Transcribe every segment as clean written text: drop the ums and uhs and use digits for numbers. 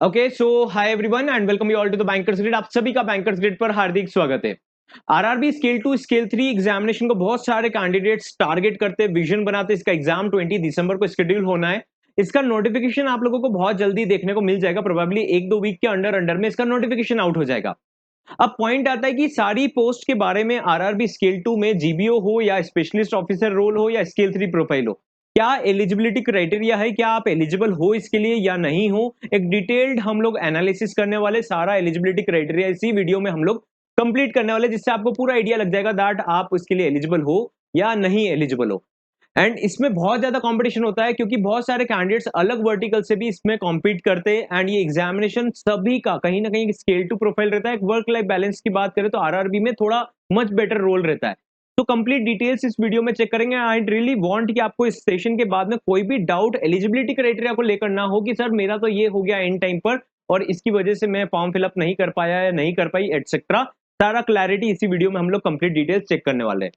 Okay so hi everyone and welcome you all to the Bankers Grid. आप सभी का bankers grid पर हार्दिक स्वागत है। आरआरबी स्केल 2 स्केल 3 एग्जामिनेशन को बहुत सारे कैंडिडेट्स टारगेट करते, विजन बनाते। इसका एग्जाम 20 दिसंबर को शेड्यूल होना है। इसका नोटिफिकेशन आप लोगों को बहुत जल्दी देखने को मिल जाएगा। प्रोबेबली एक दो वीक के अंडर अंडर में इसका नोटिफिकेशन आउट हो जाएगा। अब पॉइंट आता है कि सारी पोस्ट के बारे में आरआरबी स्केल 2 में जीबीओ हो या स्पेशलिस्ट ऑफिसर रोल हो या स्केल 3 प्रोफाइल हो, क्या एलिजिबिलिटी क्राइटेरिया है, क्या आप एलिजिबल हो इसके लिए या नहीं हो, एक डिटेल्ड हम लोग एनालिसिस करने वाले। सारा एलिजिबिलिटी क्राइटेरिया इसी वीडियो में हम लोग कंप्लीट करने वाले, जिससे आपको पूरा आइडिया लग जाएगा दैट आप उसके लिए एलिजिबल हो या नहीं एलिजिबल हो। एंड इसमें बहुत ज्यादा कंपटीशन होता है क्योंकि बहुत सारे कैंडिडेट्स अलग वर्टिकल से भी इसमें कॉम्पीट करते हैं। एंड ये एग्जामिनेशन सभी का कहीं ना कहीं स्केल 2 प्रोफाइल रहता है। वर्क लाइफ बैलेंस की बात करें तो आरआरबी में थोड़ा मच बेटर रोल रहता है। तो कंप्लीट डिटेल्स इस वीडियो में चेक करेंगे। आई रियली वांट कि आपको इस सेशन के बाद में कोई भी डाउट एलिजिबिलिटी क्राइटेरिया को लेकर ना हो कि सर मेरा तो ये हो गया एंड टाइम पर और इसकी वजह से मैं फॉर्म फिलअप नहीं कर पाया या नहीं कर पाई एटसेट्रा। सारा क्लैरिटी इसी वीडियो में हम लोग कंप्लीट डिटेल्स चेक करने वाले हैं।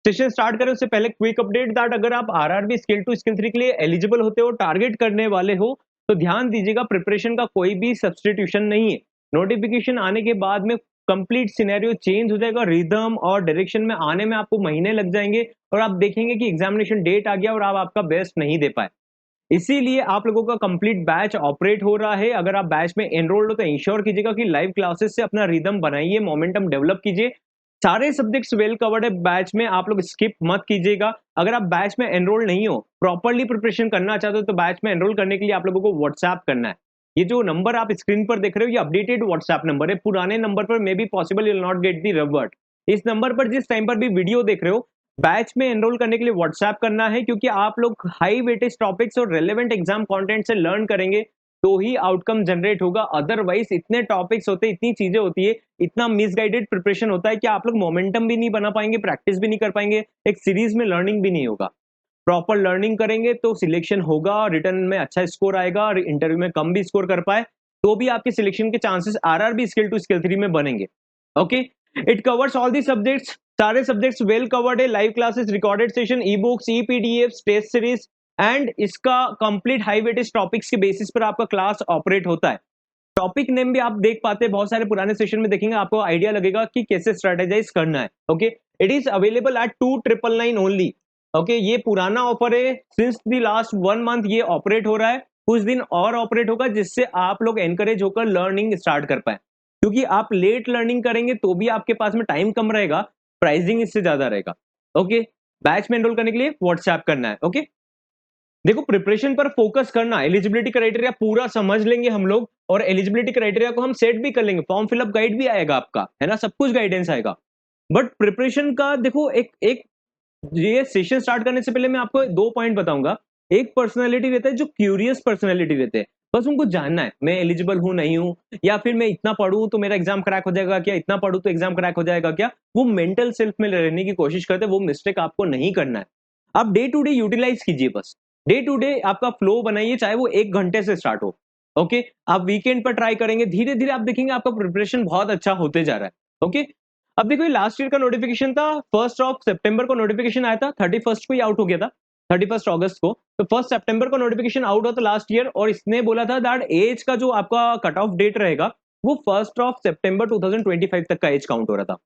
सेशन स्टार्ट करें उससे पहले क्विक अपडेट दैट अगर आप आरआरबी स्किल 2 स्किल 3 के लिए एलिजिबल होते हो, टारगेट करने वाले हो, तो ध्यान दीजिएगा प्रिपरेशन का कोई भी सब्सटीट्यूशन नहीं है। नोटिफिकेशन आने के बाद में कंप्लीट सिनेरियो चेंज हो जाएगा। रिदम और डायरेक्शन में आने में आपको महीने लग जाएंगे और आप देखेंगे कि एग्जामिनेशन डेट आ गया और आप आपका बेस्ट नहीं दे पाए। इसीलिए आप लोगों का कंप्लीट बैच ऑपरेट हो रहा है। अगर आप बैच में एनरोल्ड हो तो इंश्योर कीजिएगा कि लाइव क्लासेस से अपना रिदम बनाइए, मोमेंटम डेवलप कीजिए। सारे सब्जेक्ट्स वेल कवर्ड है बैच में, आप लोग स्किप मत कीजिएगा। अगर आप बैच में एनरोल नहीं हो, प्रॉपर्ली प्रिपरेशन करना चाहते हो, तो बैच में एनरोल करने के लिए आप लोगों को व्हाट्सएप करना है। ये जो नंबर आप स्क्रीन पर देख रहे हो ये अपडेटेड व्हाट्सएप नंबर है। पुराने नंबर पर may be possible you will not get the revert. इस नंबर पर जिस टाइम पर भी वीडियो देख रहे हो, बैच में एनरोल करने के लिए व्हाट्सएप करना है, क्योंकि आप लोग हाई वेटेज टॉपिक्स और रेलेवेंट एग्जाम कंटेंट से लर्न करेंगे तो ही आउटकम जनरेट होगा। अदरवाइज इतने टॉपिक्स होते, इतनी चीजें होती है, इतना मिसगाइडेड प्रिपरेशन होता है कि आप लोग मोमेंटम भी नहीं बना पाएंगे, प्रैक्टिस भी नहीं कर पाएंगे, एक सीरीज में लर्निंग भी नहीं होगा। प्रॉपर लर्निंग करेंगे तो सिलेक्शन होगा, रिटर्न में अच्छा स्कोर आएगा और इंटरव्यू में कम भी स्कोर कर पाए तो भी आपके सिलेक्शन के चांसेस आरआरबी स्किल 2 स्किल 3 में बनेंगे। Okay, it covers all the subjects. सारे सब्जेक्ट्स वेल कवर्ड है। Live classes, recorded session, e books, e PDF, test series and इसका कंप्लीट हाई वेटेज टॉपिक्स के बेसिस पर आपका क्लास ऑपरेट होता है। टॉपिक नेम भी आप देख पाते हैं, बहुत सारे पुराने सेशन में देखेंगे, आपको आइडिया लगेगा कि कैसे स्ट्रेटेजाइज करना है। Okay, it is available at 2999 only. Okay, ये पुराना ऑफर है, सिंस द लास्ट 1 मंथ ये ऑपरेट हो रहा है। कुछ दिन और ऑपरेट होगा जिससे आप लोग एनकरेज होकर लर्निंग स्टार्ट कर पाए, क्योंकि आप लेट लर्निंग करेंगे तो भी आपके पास में टाइम कम रहेगा, प्राइसिंग इससे ज्यादा रहेगा। ओके, बैच में एनरोल करने के लिए व्हाट्सएप करना है। ओके, देखो प्रिपरेशन पर फोकस करना, एलिजिबिलिटी क्राइटेरिया पूरा समझ लेंगे हम लोग और एलिजिबिलिटी क्राइटेरिया को हम सेट भी कर लेंगे। फॉर्म फिलअप गाइड भी आएगा आपका, है ना, सब कुछ गाइडेंस आएगा। बट प्रिपरेशन का देखो, एक एक ये सेशन स्टार्ट करने से पहले मैं आपको दो पॉइंट बताऊंगा। एक पर्सनालिटी रहता है जो क्यूरियस पर्सनालिटी रहते हैं, बस उनको जानना है मैं एलिजिबल हूं नहीं हूं, या फिर मैं इतना पढ़ूं तो मेरा एग्जाम क्रैक हो जाएगा क्या, इतना पढ़ूं तो एग्जाम क्रैक हो जाएगा क्या। वो मेंटल सेल्फ में रहने की कोशिश करते हैं, वो मिस्टेक आपको नहीं करना है। आप डे टू डे यूटिलाइज कीजिए, बस डे टू डे आपका फ्लो बनाइए, चाहे वो 1 घंटे से स्टार्ट हो। ओके, आप वीकेंड पर ट्राई करेंगे, धीरे धीरे आप देखेंगे आपका प्रिपरेशन बहुत अच्छा होते जा रहा है। ओके, अब देखो लास्ट ईयर का नोटिफिकेशन था, 1 सितंबर को नोटिफिकेशन आया था, 31 को ही आउट हो गया था, 31 अगस्त को। तो 1 सितंबर को नोटिफिकेशन आउट हुआ था लास्ट ईयर, और इसने बोला था दैट एज का जो आपका कट ऑफ डेट रहेगा वो 1 सितंबर 2025 तक का एज काउंट हो रहा था।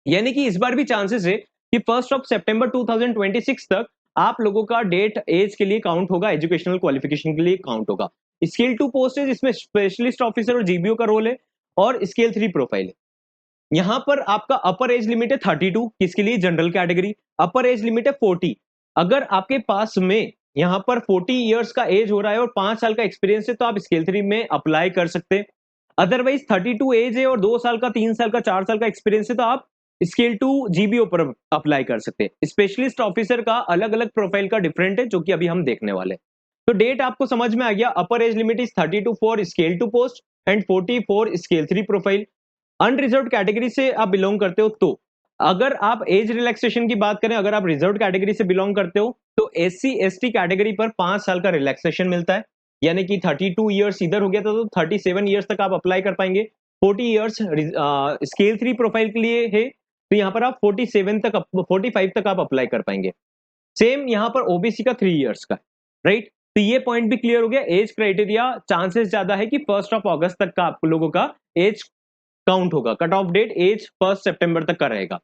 यानी कि इस बार भी चांसेस है कि 1 सितंबर 2026 तक आप लोगों का डेट एज के लिए काउंट होगा, एजुकेशनल क्वालिफिकेशन के लिए काउंट होगा। स्केल 2 पोस्ट है जिसमें स्पेशलिस्ट ऑफिसर और जीबीओ का रोल है, और स्केल 3 प्रोफाइल है। यहां पर आपका अपर एज लिमिट है 32, किसके लिए, जनरल कैटेगरी। अपर एज लिमिट है 40। अगर आपके पास में यहां पर 40 इयर्स का एज हो रहा है और 5 साल का एक्सपीरियंस है तो आप स्केल 3 में अप्लाई कर सकते हैं। अदरवाइज 32 एज है और 2 साल का, 3 साल का, 4 साल का एक्सपीरियंस है तो आप स्केल 2 जीबीओ पर अप्लाई कर सकते हैं। स्पेशलिस्ट ऑफिसर का अलग अलग प्रोफाइल का डिफरेंट है, जो कि अभी हम देखने वाले हैं। तो डेट आपको समझ में आ गया। Upper age limit is 32 for scale 2 post and 40 for scale 3 profile. Unreserve category से आप बिलोंग करते हो तो, अगर आप एज रिलैक्सेशन की बात करें, अगर आप रिजर्व कैटेगरी से बिलोंग करते हो तो एससी एसटी कैटेगरी पर 5 साल का रिलैक्सेशन मिलता है। यानी कि 32 इयर्स इधर हो गया था तो 37 इयर्स तक आप अप्लाई कर पाएंगे। 40 इयर्स स्केल 3 प्रोफाइल के लिए है तो यहाँ पर आप 47 तक, 45 तक आप अप्लाई कर पाएंगे। सेम यहाँ पर ओबीसी का 3 इयर्स का, राइट। तो ये पॉइंट भी क्लियर हो गया। एज क्राइटेरिया चांसेस ज्यादा है कि 1 अगस्त तक का आप लोगों का एज काउंट होगा। कट ऑफ डेट एज 1 सितंबर तक का रहेगा।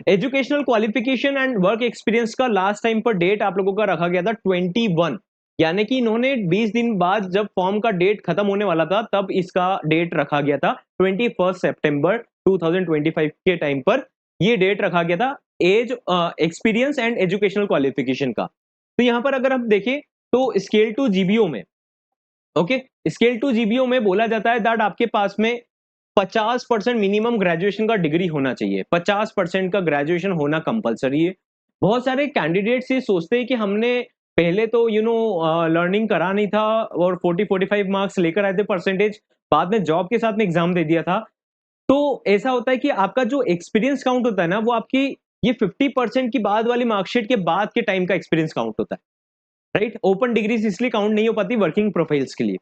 Educational qualification and work experience का लास्ट टाइम पर डेट आप लोगों का रखा गया था 21, यानी कि इन्होंने 20 दिन बाद जब फॉर्म का डेट खत्म होने वाला था तब इसका डेट रखा गया था 21 सितंबर 2025 के टाइम पर ये डेट रखा गया था age experience and educational qualification का। तो यहां पर अगर हम देखें तो स्केल टू जीबीओ में, ओके, स्केल टू जीबीओ में बोला जाता है दैट आपके पास में 50% मिनिमम ग्रेजुएशन का डिग्री होना चाहिए। 50% का ग्रेजुएशन होना कंपलसरी है। बहुत सारे कैंडिडेट्स ये सोचते हैं कि हमने पहले तो लर्निंग करा नहीं था और 40-45 मार्क्स लेकर आए थे परसेंटेज, बाद में जॉब के साथ में एग्जाम दे दिया था। तो ऐसा होता है कि आपका जो एक्सपीरियंस काउंट होता है ना, वो आपकी ये 50% की बाद वाली मार्कशीट के बाद के टाइम का एक्सपीरियंस काउंट होता है, राइट। ओपन डिग्रीज इसलिए काउंट नहीं हो पाती वर्किंग प्रोफाइल्स के लिए।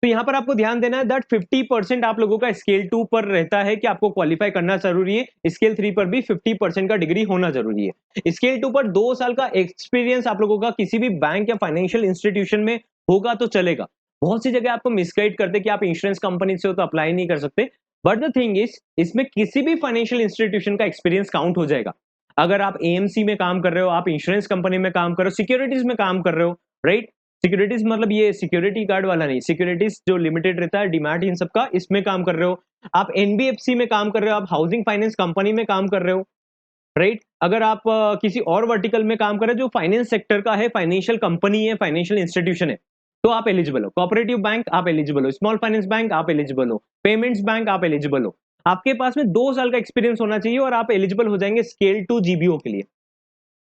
तो यहाँ पर आपको ध्यान देना है दैट 50% आप लोगों का स्केल 2 पर रहता है कि आपको क्वालिफाई करना जरूरी है। स्केल 3 पर भी 50% का डिग्री होना जरूरी है। स्केल 2 पर 2 साल का एक्सपीरियंस आप लोगों का किसी भी बैंक या फाइनेंशियल इंस्टीट्यूशन में होगा तो चलेगा। बहुत सी जगह आपको मिसगाइड करते कि आप इंश्योरेंस कंपनी से हो तो अप्लाई नहीं कर सकते, बट द थिंग इज इसमें किसी भी फाइनेंशियल इंस्टीट्यूशन का एक्सपीरियंस काउंट हो जाएगा। अगर आप एएमसी में काम कर रहे हो, आप इंश्योरेंस कंपनी में काम कर रहे हो, सिक्योरिटीज में काम कर रहे हो, राइट। सिक्योरिटीज मतलब ये सिक्योरिटी गार्ड वाला नहीं, सिक्योरिटीज जो लिमिटेड रहता है डीमैट इन सबका, इसमें काम कर रहे हो। आप एनबीएफसी में काम कर रहे हो, आप हाउसिंग फाइनेंस कंपनी में काम कर रहे हो, राइट। अगर आप किसी और वर्टिकल में काम कर रहे हो जो फाइनेंस सेक्टर का है, फाइनेंशियल कंपनी है, फाइनेंशियल इंस्टीट्यूशन है, तो आप एलिजिबल हो। कोऑपरेटिव बैंक आप एलिजिबल हो, स्मॉल फाइनेंस बैंक आप एलिजिबल हो, पेमेंट्स बैंक आप एलिजिबल हो। आपके पास में 2 साल का एक्सपीरियंस होना चाहिए और आप एलिजिबल हो जाएंगे स्केल 2 जीबीओ के लिए,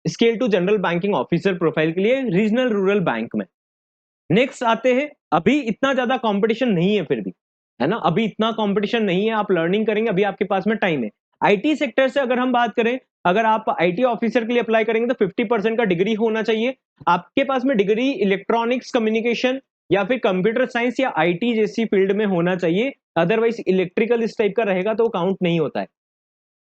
scale 2 general banking officer profile के लिए रीजनल रूरल बैंक में। नेक्स्ट आते हैं, अभी इतना ज्यादा कंपटीशन नहीं है, फिर भी है ना, अभी इतना कंपटीशन नहीं है, आप लर्निंग करेंगे, अभी आपके पास में टाइम है। आईटी सेक्टर से अगर हम बात करें, अगर आप आईटी ऑफिसर के लिए अप्लाई करेंगे तो 50% का डिग्री होना चाहिए आपके पास में। डिग्री इलेक्ट्रॉनिक्स कम्युनिकेशन या फिर कंप्यूटर साइंस या आईटी जैसी फील्ड में होना चाहिए, अदरवाइज इलेक्ट्रिकल इस टाइप का रहेगा तो काउंट नहीं होता है।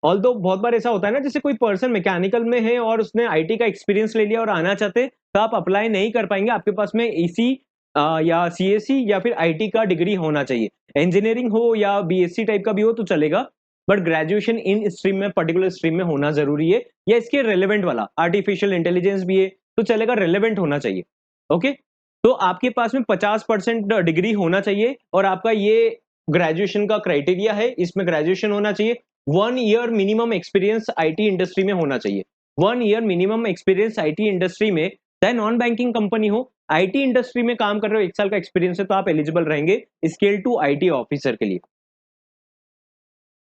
ऑल्दो बहुत बार ऐसा होता है ना, जैसे कोई पर्सन मैकेनिकल में है और उसने आईटी का एक्सपीरियंस ले लिया और आना चाहते, तो आप अप्लाई नहीं कर पाएंगे। आपके पास में ईसी या सीएससी या फिर आईटी का डिग्री होना चाहिए। इंजीनियरिंग हो या बीएससी टाइप का भी हो तो चलेगा, बट ग्रेजुएशन इन स्ट्रीम में, पर्टिकुलर स्ट्रीम में होना जरूरी है, या इसके रेलेवेंट वाला आर्टिफिशियल इंटेलिजेंस भी है तो चलेगा, रेलेवेंट होना चाहिए। ओके, तो आपके पास में 50% डिग्री होना चाहिए और आपका ये ग्रेजुएशन का क्राइटेरिया है, इसमें ग्रेजुएशन होना चाहिए। 1 year minimum experience IT industry में होना चाहिए। 1 year minimum experience IT industry में, चाहे नॉन बैंकिंग कंपनी हो, आईटी इंडस्ट्री में काम कर रहे हो, 1 साल का एक्सपीरियंस है तो आप एलिजिबल रहेंगे स्केल 2 आईटी ऑफिसर के लिए।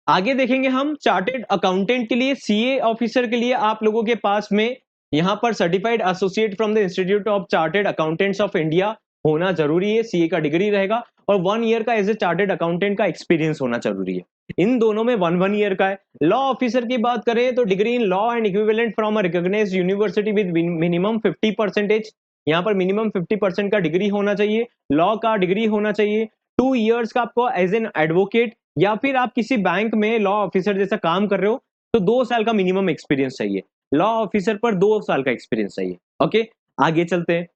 आगे देखेंगे हम चार्टेड अकाउंटेंट के लिए, सीए ऑफिसर के लिए आप लोगों के पास में यहां पर certified associate from the institute of chartered accountants of India होना जरूरी है, सीए का डिग्री रहेगा, और 1 ईयर का एज ए चार्टेड अकाउंटेंट का एक्सपीरियंस होना जरूरी है। इन दोनों में 1 ईयर का है। लॉ ऑफिसर की बात करें तो degree in law and equivalent from a recognised university with minimum 50%, यहाँ पर मिनिमम 50% का डिग्री होना चाहिए, लॉ का डिग्री होना चाहिए। 2 ईयर्स का आपको एज एन एडवोकेट या फिर आप किसी बैंक में लॉ ऑफिसर जैसा काम कर रहे हो तो 2 साल का मिनिमम एक्सपीरियंस चाहिए। लॉ ऑफिसर पर 2 साल का एक्सपीरियंस चाहिए। ओके, आगे चलते हैं।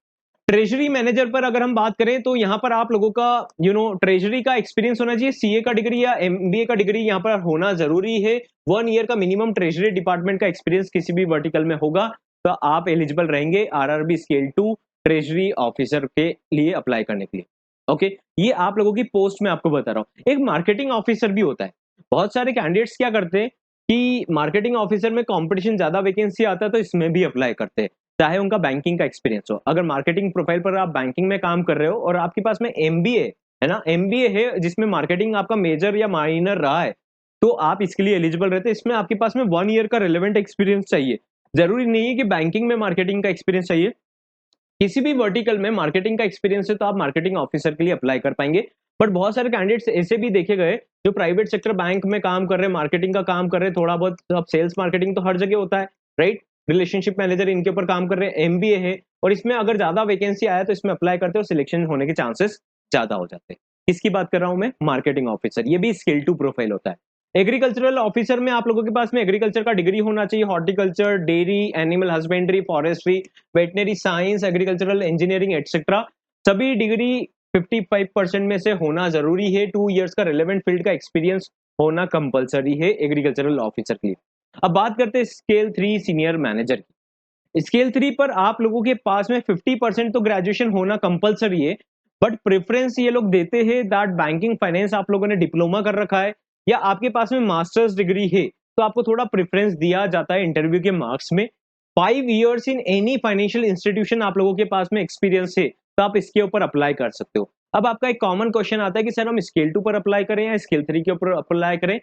ट्रेजरी मैनेजर पर अगर हम बात करें तो यहाँ पर आप लोगों का ट्रेजरी का एक्सपीरियंस होना चाहिए, सीए का डिग्री या एमबीए का डिग्री यहाँ पर होना जरूरी है। 1 ईयर का मिनिमम ट्रेजरी डिपार्टमेंट का एक्सपीरियंस किसी भी वर्टिकल में होगा तो आप एलिजिबल रहेंगे आरआरबी स्केल 2 ट्रेजरी ऑफिसर के लिए अप्लाई करने के लिए। ओके, ये आप लोगों की पोस्ट में आपको बता रहा हूँ। एक मार्केटिंग ऑफिसर भी होता है। बहुत सारे कैंडिडेट्स क्या करते हैं कि मार्केटिंग ऑफिसर में कंपटीशन ज्यादा वैकेंसी आता है तो इसमें भी अप्लाई करते हैं, चाहे उनका बैंकिंग का एक्सपीरियंस हो। अगर मार्केटिंग प्रोफाइल पर आप बैंकिंग में काम कर रहे हो और आपके पास में एमबीए है ना, एमबीए है जिसमें मार्केटिंग आपका मेजर या माइनर रहा है, तो आप इसके लिए एलिजिबल रहते हैं। इसमें आपके पास में 1 ईयर का रिलेवेंट एक्सपीरियंस चाहिए। जरूरी नहीं है कि बैंकिंग में मार्केटिंग का एक्सपीरियंस चाहिए, किसी भी वर्टिकल में मार्केटिंग का एक्सपीरियंस है तो आप मार्केटिंग ऑफिसर के लिए अप्लाई कर पाएंगे। बट बहुत सारे कैंडिडेट्स ऐसे भी देखे गए जो प्राइवेट सेक्टर बैंक में काम कर रहे हैं, मार्केटिंग का काम कर रहे हैं, थोड़ा बहुत, अब सेल्स मार्केटिंग तो हर जगह होता है, राइट। रिलेशनशिप मैनेजर इनके ऊपर काम कर रहे हैं, एमबीए है, और इसमें अगर ज्यादा वैकेंसी आया तो इसमें अप्लाई करते हो, सिलेक्शन होने के चांसेस ज्यादा हो जाते हैं। किसकी बात कर रहा हूं मैं? Marketing officer. ये भी स्किल 2 प्रोफाइल होता है। एग्रीकल्चरल ऑफिसर में आप लोगों के पास में एग्रीकल्चर का डिग्री होना चाहिए, horticulture, dairy, animal husbandry, forestry, veterinary science, agricultural engineering etcetera. सभी डिग्री 55% में से होना जरूरी है। 2 इयर्स का रिलेवेंट फील्ड का एक्सपीरियंस होना कंपलसरी है एग्रीकल्चरल ऑफिसर के लिए। अब बात करते हैं स्केल 3 सीनियर मैनेजर की। स्केल 3 पर आप लोगों के पास में 50% तो ग्रेजुएशन होना कंपलसरी है, बट प्रेफरेंस ये लोग देते हैं दैट बैंकिंग फाइनेंस आप लोगों ने डिप्लोमा कर रखा है या आपके पास में मास्टर्स डिग्री है तो आपको थोड़ा प्रेफरेंस दिया जाता है इंटरव्यू के मार्क्स में। 5 years in any financial institution आप लोगों के पास में एक्सपीरियंस है तो आप इसके ऊपर अप्लाई कर सकते हो। अब आपका एक कॉमन क्वेश्चन आता है कि सर हम स्केल 2 पर अप्लाई करें या स्केल 3 के ऊपर अप्लाई करें।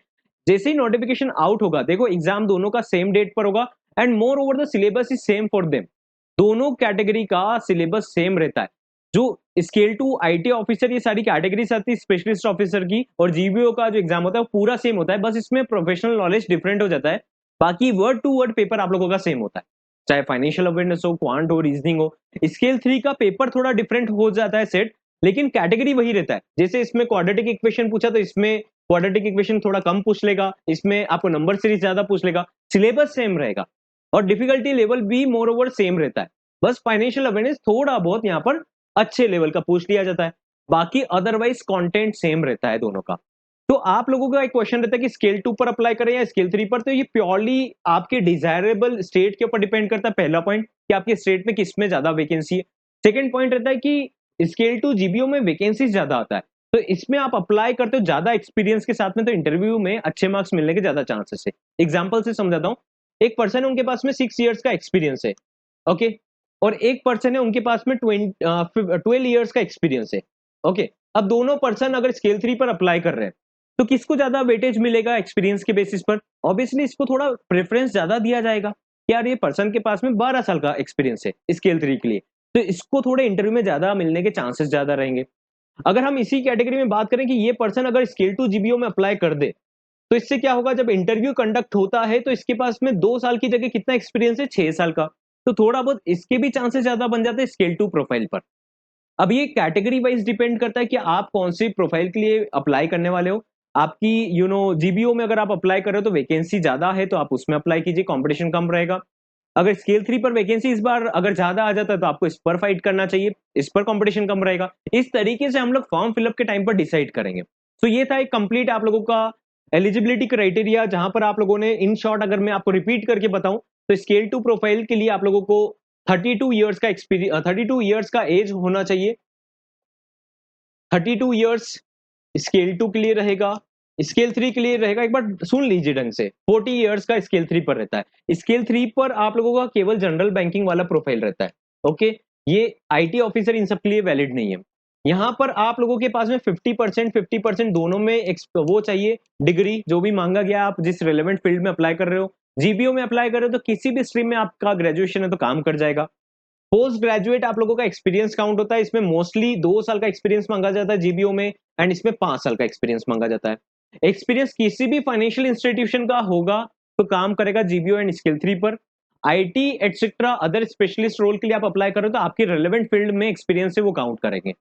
जैसे ही नोटिफिकेशन आउट होगा, देखो एग्जाम दोनों का सेम डेट पर होगा and more over the syllabus is same for them. दोनों कैटेगरी का सिलेबस सेम रहता है। जो स्केल 2 आईटी ऑफिसर ये सारी कैटेगरीज आती है स्पेशलिस्ट ऑफिसर की, और जीबीओ का जो एग्जाम होता है वो पूरा सेम होता है, बस इसमें प्रोफेशनल नॉलेज डिफरेंट हो जाता है। बाकी वर्ड टू वर्ड पेपर आप लोगों का सेम होता है, चाहे फाइनेंशियल अवेयरनेस हो, क्वांट हो, रीजनिंग हो। स्केल 3 का पेपर थोड़ा डिफरेंट हो जाता है सेट, लेकिन कैटेगरी वही रहता है। जैसे इसमें क्वाड्रेटिक इक्वेशन पूछा तो इसमें क्वाड्रेटिक इक्वेशन थोड़ा कम पूछ लेगा, इसमें आपको नंबर सीरीज ज्यादा पूछ लेगा। सिलेबस सेम रहेगा और डिफिकल्टी लेवल भी मोर ओवर सेम रहता है, बस फाइनेंशियल अवेयरनेस थोड़ा बहुत यहाँ पर अच्छे लेवल का पूछ लिया जाता है। बाकी अदरवाइज कंटेंट सेम रहता है दोनों का। तो आप लोगों का एक क्वेश्चन रहता है कि स्केल 2 पर अप्लाई करें या स्केल 3 पर, तो ये प्योरली आपके डिजायरेबल स्टेट के ऊपर डिपेंड करता है। पहला पॉइंट कि आपके स्टेट में किस में ज्यादा वैकेंसी है। सेकंड पॉइंट रहता है कि स्केल 2 जीबीओ में वैकेंसी ज्यादा आता है, तो इसमें आप अप्लाई करते हो ज्यादा एक्सपीरियंस के साथ में, तो इंटरव्यू में अच्छे मार्क्स मिलने के ज्यादा चांसेस है। एग्जाम्पल से समझाता हूँ। एक पर्सन है उनके पास में 6 इयर्स का एक्सपीरियंस है, ओके, और एक पर्सन है उनके पास में 12 इयर्स का एक्सपीरियंस है, ओके। अब दोनों पर्सन अगर स्केल 3 पर अप्लाई कर रहे हैं तो किसको ज्यादा वेटेज मिलेगा एक्सपीरियंस के बेसिस पर? ऑब्वियसली इसको थोड़ा प्रेफरेंस ज्यादा दिया जाएगा कि यार ये पर्सन के पास में 12 साल का एक्सपीरियंस है स्केल 3 के लिए, तो इसको थोड़े इंटरव्यू में ज्यादा मिलने के चांसेस ज्यादा रहेंगे। अगर हम इसी कैटेगरी में बात करें कि ये पर्सन अगर स्केल 2 जीबीओ में अप्लाई कर दे, तो इससे क्या होगा, जब इंटरव्यू कंडक्ट होता है तो इसके पास में 2 साल की जगह कितना एक्सपीरियंस है, 6 साल का, तो थोड़ा बहुत इसके भी चांसेस ज्यादा बन जाते हैं स्केल 2 प्रोफाइल पर। अब ये कैटेगरी वाइज डिपेंड करता है कि आप कौन सी प्रोफाइल के लिए अप्लाई करने वाले हो। आपकी जीबीओ में अगर आप अप्लाई कर रहे हो तो वैकेंसी ज्यादा है तो आप उसमें अप्लाई कीजिए, कंपटीशन कम रहेगा। अगर स्केल 3 पर वैकेंसी इस बार अगर ज्यादा आ जाता है तो आपको इस पर फाइट करना चाहिए, इस पर कंपटीशन कम रहेगा। इस तरीके से हम लोग फॉर्म फिलअप के टाइम पर डिसाइड करेंगे। तो ये था एक कंप्लीट आप लोगों का एलिजिबिलिटी क्राइटेरिया, जहां पर आप लोगों ने इन शॉर्ट अगर मैं आपको रिपीट करके बताऊं तो स्केल 2 प्रोफाइल के लिए आप लोगों को 32 इयर्स का एक्सपीरियंस, 32 इयर्स का एज होना चाहिए। 32 इयर्स स्केल 2 के लिए रहेगा। स्केल 3 के लिए रहेगा, एक बार सुन लीजिए ढंग से, 40 इयर्स का स्केल 3 पर रहता है। स्केल 3 पर आप लोगों का केवल जनरल बैंकिंग वाला प्रोफाइल रहता है, ओके। ये आईटी ऑफिसर इन सब के लिए वैलिड नहीं है। यहाँ पर आप लोगों के पास में 50% दोनों में वो चाहिए डिग्री, जो भी मांगा गया, आप जिस रिलेवेंट फील्ड में अप्लाई कर रहे हो। जीबीओ में अप्लाई कर रहे हो तो किसी भी स्ट्रीम में आपका ग्रेजुएशन है तो काम कर जाएगा। पोस्ट ग्रेजुएट आप लोगों का एक्सपीरियंस काउंट होता है, इसमें मोस्टली 2 साल का एक्सपीरियंस मांगा जाता है जीबीओ में, एंड इसमें 5 साल का एक्सपीरियंस मांगा जाता है। एक्सपीरियंस किसी भी फाइनेंशियल इंस्टीट्यूशन का होगा तो काम करेगा जीबीओ एंड स्किल 3 पर। IT etcetera other specialist role के लिए आप अप्लाई करो तो आपके रिलेवेंट फील्ड में एक्सपीरियंस है वो काउंट करेंगे।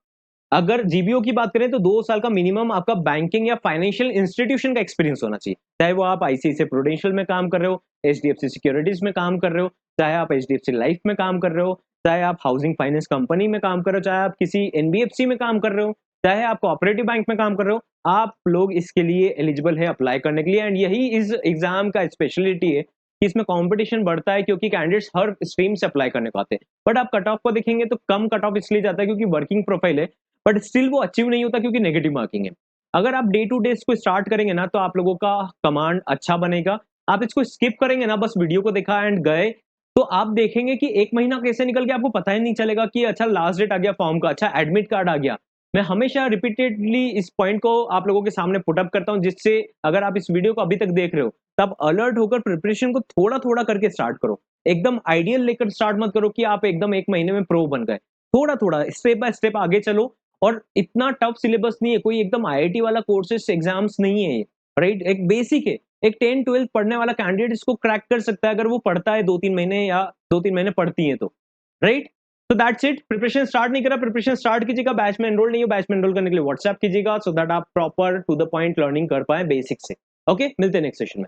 अगर जीबीओ की बात करें तो 2 साल का मिनिमम आपका बैंकिंग या फाइनेंशियल इंस्टीट्यूशन का एक्सपीरियंस होना चाहिए, चाहे वो आप आईसीआईसीआई प्रूडेंशियल में काम कर रहे हो, एचडीएफसी सिक्योरिटीज में काम कर रहे हो, चाहे आप एचडीएफसी लाइफ में काम कर रहे हो, चाहे आप हाउसिंग फाइनेंस कंपनी में काम कर रहे हो, चाहे आप किसी एनबीएफसी में काम कर रहे हो, चाहे आप कोऑपरेटिव बैंक में काम कर रहे हो, आप लोग इसके लिए एलिजिबल है अप्लाई करने के लिए। एंड यही इस एग्जाम का स्पेशलिटी है कि इसमें कंपटीशन बढ़ता है क्योंकि कैंडिडेट्स हर स्ट्रीम से अप्लाई करने को आते हैं। बट आप कट ऑफ को देखेंगे तो कम कट ऑफ इसलिए जाता है क्योंकि वर्किंग प्रोफाइल है, बट स्टिल वो अचीव नहीं होता क्योंकि नेगेटिव मार्किंग है। अगर आप डे टू डे इसको स्टार्ट करेंगे ना तो आप लोगों का कमांड अच्छा बनेगा। आप इसको स्किप करेंगे ना, बस वीडियो को देखा एंड गए, तो आप देखेंगे कि 1 महीना कैसे निकल गया आपको पता ही नहीं चलेगा कि अच्छा लास्ट डेट आ गया फॉर्म का, अच्छा एडमिट कार्ड आ गया। मैं हमेशा रिपीटेडली इस पॉइंट को आप लोगों के सामने पुट अप करता हूं, जिससे अगर आप इस वीडियो को अभी तक देख रहे हो तब अलर्ट होकर प्रिपरेशन को थोड़ा थोड़ा करके स्टार्ट करो। एकदम आइडियल लेकर स्टार्ट मत करो कि आप एकदम 1 महीने में प्रो बन गए। थोड़ा थोड़ा स्टेप बाय स्टेप आगे चलो, और इतना टफ सिलेबस नहीं है, कोई एकदम आईआईटी वाला कोर्सेस एग्जाम्स नहीं है ये, राइट। एक बेसिक है, एक 10-12 पढ़ने वाला कैंडिडेट इसको क्रैक कर सकता है अगर वो पढ़ता है 2-3 महीने या 2-3 महीने पढ़ती है तो, राइट। तो दैट्स इट। प्रिपरेशन स्टार्ट नहीं करा, प्रिपरेशन स्टार्ट कीजिएगा। बैच में एनरोल नहीं हो, बैच में एनरोल करने के लिए व्हाट्सएप कीजिएगा, सो दैट आप proper to the point learning कर पाए बेसिक से। ओके, मिलते हैं नेक्स्ट सेशन में।